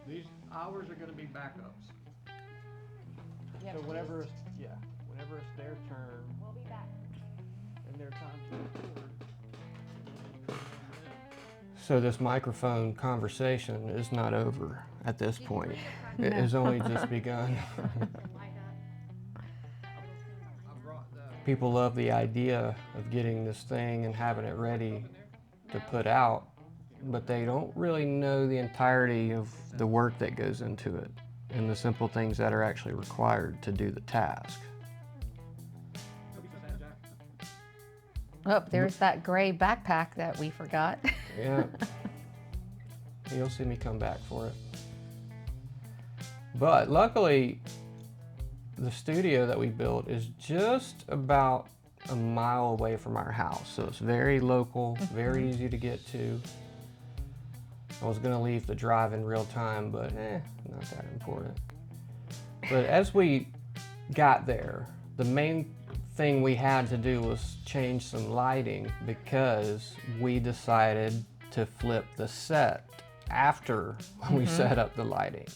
These hours are going to be backups. So whenever it's their turn We'll be back. and their time to record. So this microphone conversation is not over at this point. It has only just begun. People love the idea of getting this thing and having it ready to put out, but they don't really know the entirety of the work that goes into it and the simple things that are actually required to do the task. Oh, there's that gray backpack that we forgot. Yeah. You'll see me come back for it. But luckily, the studio that we built is just about a mile away from our house. So it's very local, very easy to get to. I was gonna leave the drive in real time, but not that important. But as we got there, the main thing we had to do was change some lighting because we decided to flip the set after we set up the lighting.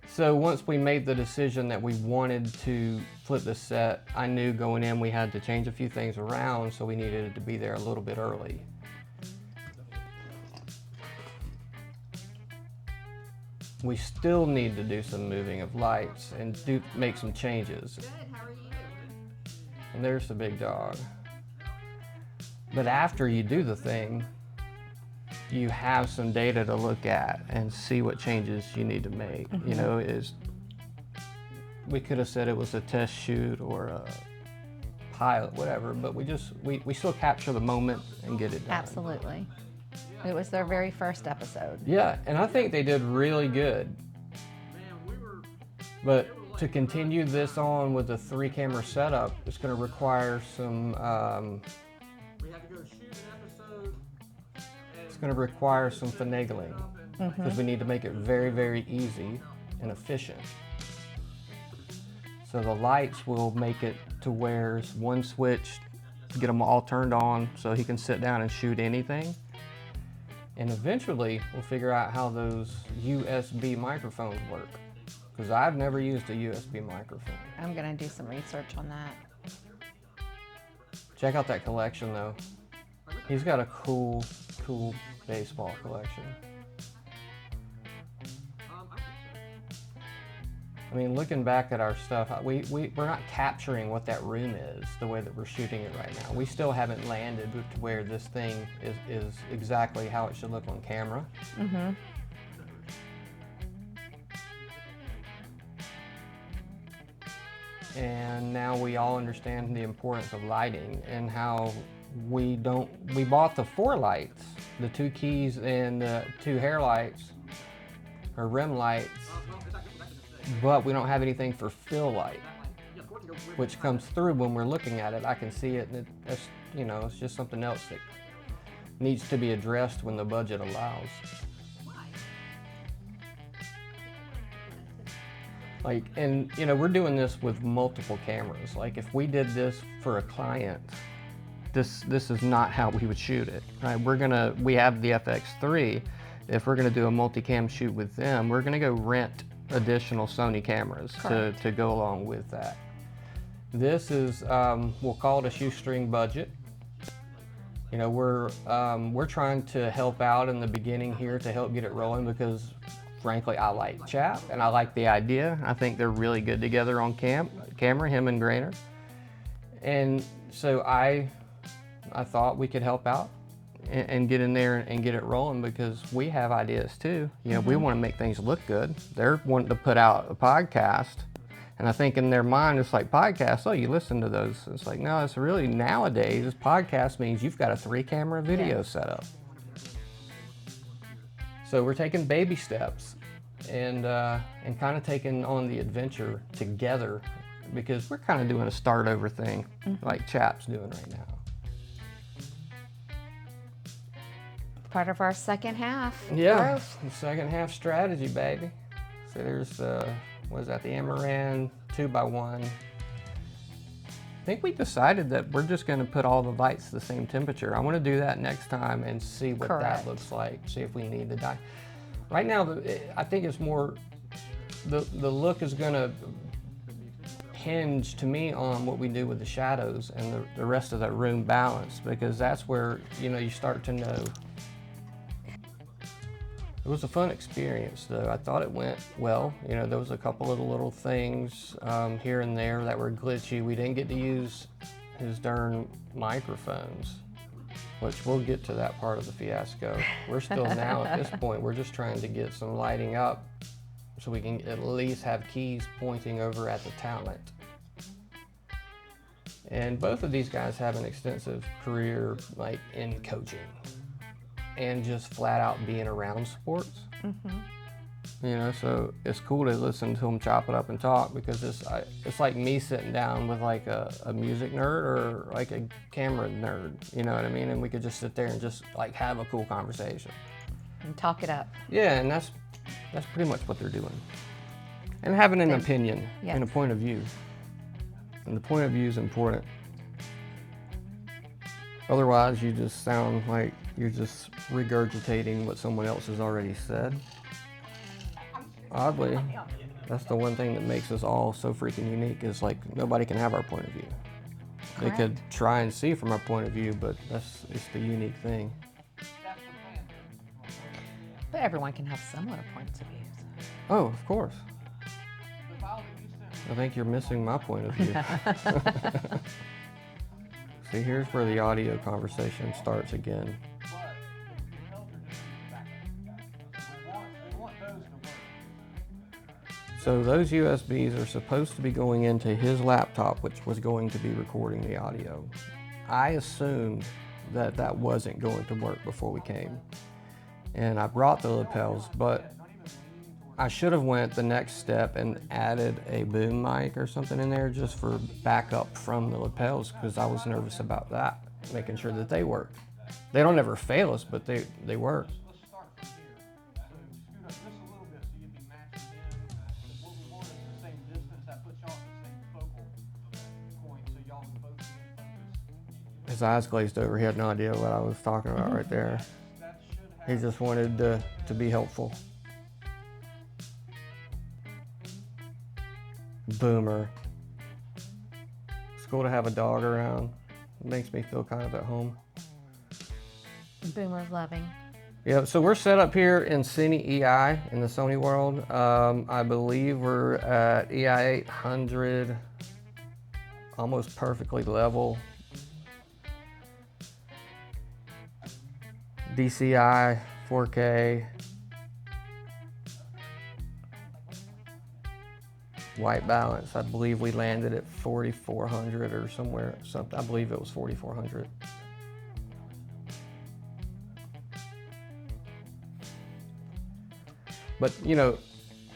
So once we made the decision that we wanted to flip the set, I knew going in we had to change a few things around, so we needed it to be there a little bit early. We still need to do some moving of lights and make some changes. Good, how are you? And there's the big dog. But after you do the thing, you have some data to look at and see what changes you need to make. You know, we could have said it was a test shoot or a pilot, whatever, but we still capture the moment and get it done. Absolutely. It was their very first episode. Yeah, and I think they did really good. But to continue this on with a 3-camera setup, it's going to require some. We had to go shoot an episode. It's going to require some finagling because we need to make it very, very easy and efficient. So the lights will make it to where it's one switch to get them all turned on so he can sit down and shoot anything. And eventually we'll figure out how those USB microphones work because I've never used a USB microphone. I'm gonna do some research on that. Check out that collection though. He's got a cool baseball collection. I mean, looking back at our stuff, we're not capturing what that room is the way that we're shooting it right now. We still haven't landed to where this thing is exactly how it should look on camera. And now we all understand the importance of lighting and how we bought the 4 lights, the 2 keys and the 2 hair lights or rim lights, but we don't have anything for fill light, which comes through when we're looking at it. I can see it, and it's just something else that needs to be addressed when the budget allows. Like, and we're doing this with multiple cameras. Like, if we did this for a client, this is not how we would shoot it, right? We have the FX3. If we're gonna do a multicam shoot with them, we're gonna go rent additional Sony cameras to go along with that. This is, we'll call it a shoestring budget. We're trying to help out in the beginning here to help get it rolling because frankly, I like Chap and I like the idea. I think they're really good together on camera, him and Grainer. And so I thought we could help out and get in there and get it rolling because we have ideas too. We want to make things look good. They're wanting to put out a podcast. And I think in their mind, it's like podcasts, oh, you listen to those. It's like, no, it's really nowadays, this podcast means you've got a 3-camera video setup. So we're taking baby steps and kind of taking on the adventure together because we're kind of doing a start over thing like Chap's doing right now. Part of our second half. Yeah, Growth. the second half strategy, baby. So there's the Amaran 2x1. I think we decided that we're just going to put all the lights the same temperature. I want to do that next time and see what that looks like. See if we need the Right now, I think it's more, the look is gonna hinge to me on what we do with the shadows and the rest of that room balance, because that's where, you know, you start to know. It was a fun experience though. I thought it went well. You know, there was a couple of little things here and there that were glitchy. We didn't get to use his darn microphones, which we'll get to that part of the fiasco. We're still now at this point, we're just trying to get some lighting up so we can at least have keys pointing over at the talent. And both of these guys have an extensive career like in coaching and just flat out being around sports. You know, so it's cool to listen to them chop it up and talk, because it's like me sitting down with like a music nerd or like a camera nerd, you know what I mean? And we could just sit there and just like have a cool conversation. And talk it up. Yeah, and that's pretty much what they're doing. And having an opinion and a point of view. And the point of view is important. Otherwise, you just sound like you're just regurgitating what someone else has already said. Oddly, that's the one thing that makes us all so freaking unique, is like nobody can have our point of view. They could try and see from our point of view, but it's the unique thing. But everyone can have similar points of view. Oh, of course. I think you're missing my point of view. See, here's where the audio conversation starts again. So those USBs are supposed to be going into his laptop, which was going to be recording the audio. I assumed that wasn't going to work before we came. And I brought the lapels, but I should have went the next step and added a boom mic or something in there just for backup from the lapels, because I was nervous about that, making sure that they work. They don't ever fail us, but they work. His eyes glazed over. He had no idea what I was talking about right there. He just wanted to be helpful. Boomer. It's cool to have a dog around. It makes me feel kind of at home. Boomer's loving. Yeah, so we're set up here in Cine EI in the Sony world. I believe we're at EI 800, almost perfectly level. DCI 4K. White balance, I believe we landed at 4,400 or somewhere, something. I believe it was 4,400. But, you know,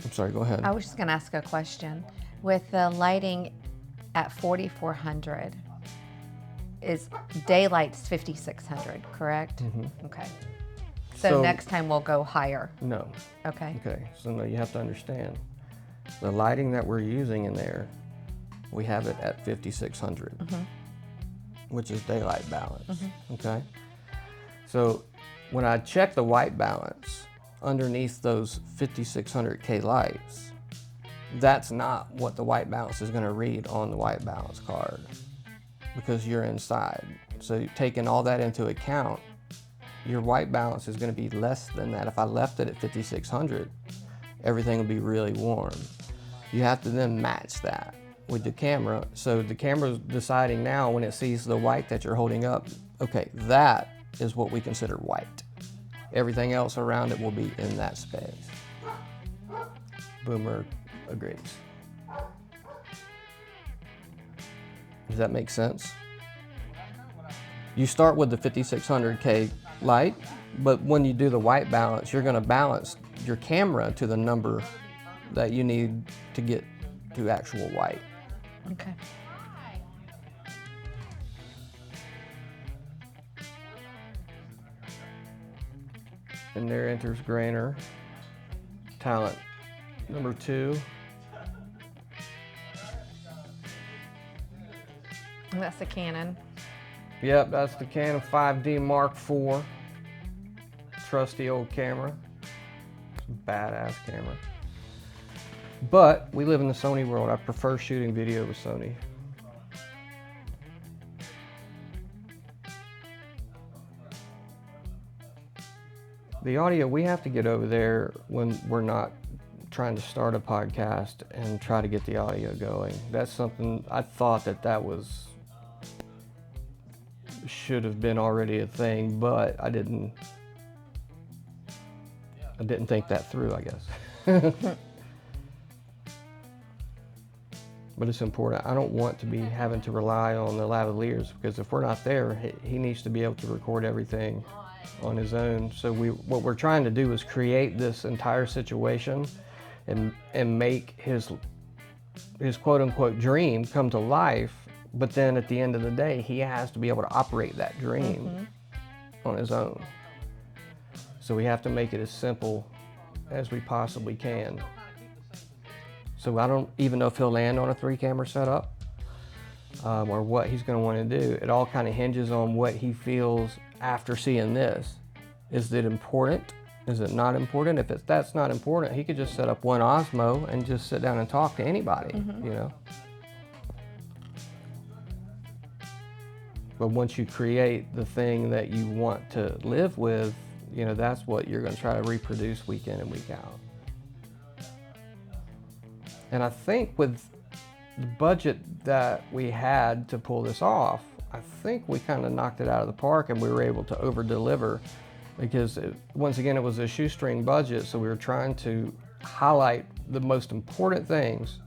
I'm sorry, go ahead. I was just going to ask a question. With the lighting at 4,400, is daylight's 5,600, correct? Okay. So next time we'll go higher. No. Okay. Okay, so no, you have to understand. The lighting that we're using in there, we have it at 5,600, which is daylight balance, okay? So when I check the white balance underneath those 5,600K lights, that's not what the white balance is gonna read on the white balance card, because you're inside. So taking all that into account, your white balance is gonna be less than that. If I left it at 5,600, everything will be really warm. You have to then match that with the camera. So the camera's deciding now, when it sees the white that you're holding up, okay, that is what we consider white. Everything else around it will be in that space. Boomer agrees. Does that make sense? You start with the 5,600K light, but when you do the white balance, you're gonna balance your camera to the number that you need to get to actual white. Okay. And there enters Grainer, talent number 2. That's the Canon. Yep, that's the Canon 5D Mark IV. Trusty old camera. badass camera. But we live in the Sony world. I prefer shooting video with Sony. The audio, we have to get over there when we're not trying to start a podcast and try to get the audio going. That's something I thought that should have been already a thing, but I didn't think that through, I guess. But it's important. I don't want to be having to rely on the lavaliers, because if we're not there, he needs to be able to record everything on his own. So what we're trying to do is create this entire situation and make his quote unquote dream come to life. But then at the end of the day, he has to be able to operate that dream on his own. So we have to make it as simple as we possibly can. So I don't even know if he'll land on a 3-camera setup or what he's going to want to do. It all kind of hinges on what he feels after seeing this. Is it important? Is it not important? If that's not important, he could just set up one Osmo and just sit down and talk to anybody, you know? But once you create the thing that you want to live with, you know, that's what you're going to try to reproduce week in and week out. And I think with the budget that we had to pull this off, I think we kind of knocked it out of the park, and we were able to over-deliver, because once again, it was a shoestring budget, so we were trying to highlight the most important things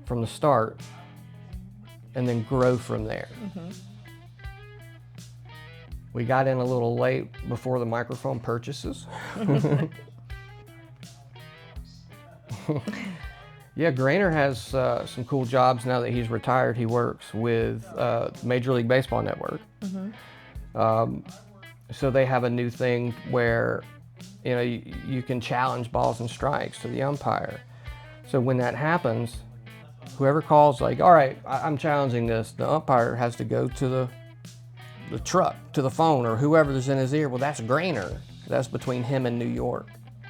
from the start and then grow from there. We got in a little late before the microphone purchases. Yeah, Grainer has some cool jobs now that he's retired. He works with Major League Baseball Network. So they have a new thing where, you know, you can challenge balls and strikes to the umpire. So when that happens, whoever calls like, all right, I'm challenging this, the umpire has to go to the truck, to the phone, or whoever's in his ear. Well, that's Grainer. That's between him and New York.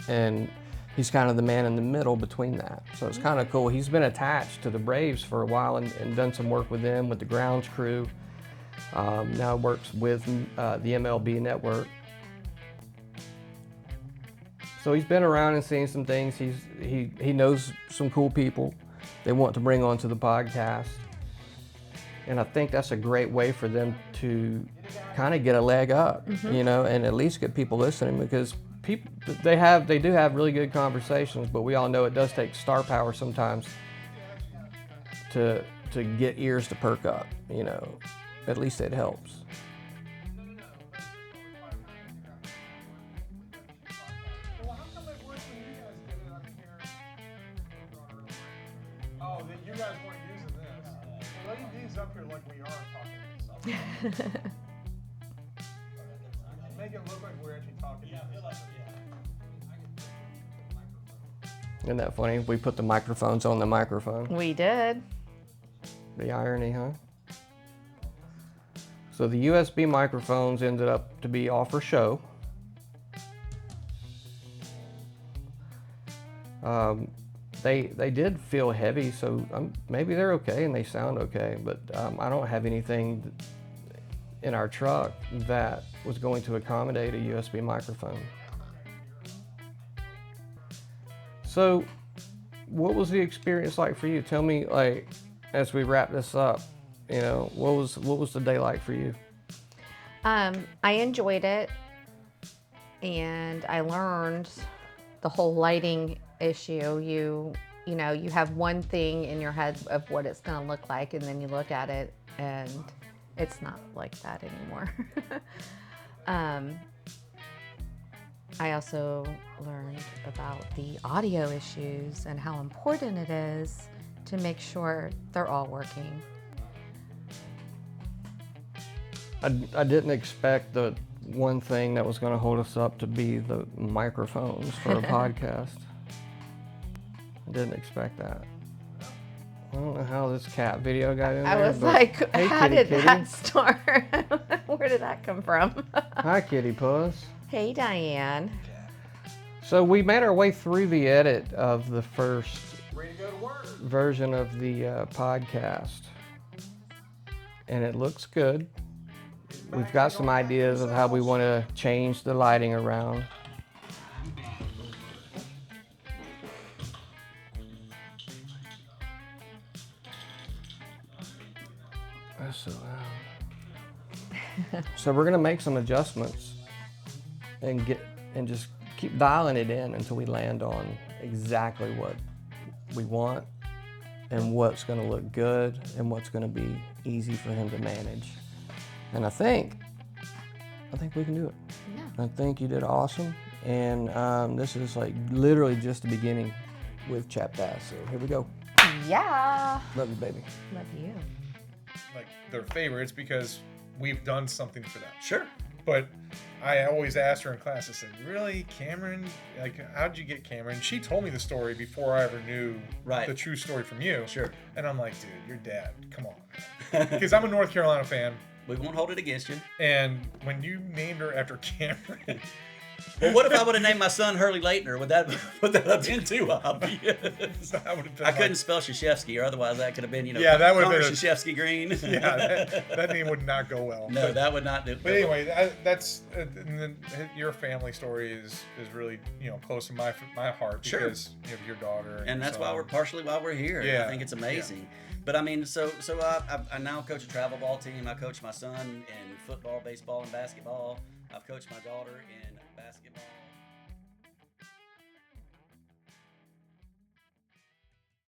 And he's kind of the man in the middle between that. So it's kind of cool. He's been attached to the Braves for a while and done some work with them, with the grounds crew. Now works with the MLB network. So he's been around and seen some things. He knows some cool people they want to bring onto the podcast. And I think that's a great way for them to kind of get a leg up, you know, and at least get people listening, because they do have really good conversations, but we all know it does take star power sometimes to get ears to perk up, you know. At least it helps. Well, how come it worked when you guys did it up here? Oh, that you guys weren't using this. Well, leave these up here like we are talking. Make it look like we're actually talking. Isn't that funny? We put the microphones on the microphone. We did. The irony, huh? So the USB microphones ended up to be all for show. They did feel heavy, so maybe they're okay and they sound okay, but I don't have anything in our truck that was going to accommodate a USB microphone. So what was the experience like for you? Tell me, like, as we wrap this up, you know, what was the day like for you? I enjoyed it, and I learned the whole lighting issue. You know, you have one thing in your head of what it's going to look like, and then you look at it, and it's not like that anymore. I also learned about the audio issues and how important it is to make sure they're all working. I didn't expect the one thing that was going to hold us up to be the microphones for a podcast. I didn't expect that. I don't know how this cat video got in there. I was but like, hey, how did kitty. that start? Where did that come from? Hi, kitty puss. Hey, Diane. So we made our way through the edit of the first Ready to go to work. version of the podcast, and it looks good. We've got some ideas of how we want to change the lighting around. That's so loud. So we're gonna make some adjustments and just keep dialing it in until we land on exactly what we want and what's gonna look good and what's gonna be easy for him to manage. And I think we can do it. Yeah. I think you did awesome. And this is like literally just the beginning with Chapped Ass. So here we go. Yeah. Love you, baby. Love you. Like their favorites because we've done something for them. Sure. But I always asked her in class, I said, really, Cameron? Like, how'd you get Cameron? She told me the story before I ever knew the true story from you. Sure. And I'm like, dude, your dad, come on. Because I'm a North Carolina fan. We won't hold it against you. And when you named her after Cameron... Well, what if I would have named my son Hurley Leitner? Would that have been too obvious? I couldn't spell Krzyzewski, or otherwise that could have been, yeah, that would have been Krzyzewski Green. Yeah, that name would not go well. No, that would not do. But anyway, that's your family story is really close to my heart because of your daughter. And that's why we're here. Yeah, I think it's amazing. Yeah. But I mean, so I now coach a travel ball team. I coach my son in football, baseball, and basketball. I've coached my daughter in basketball.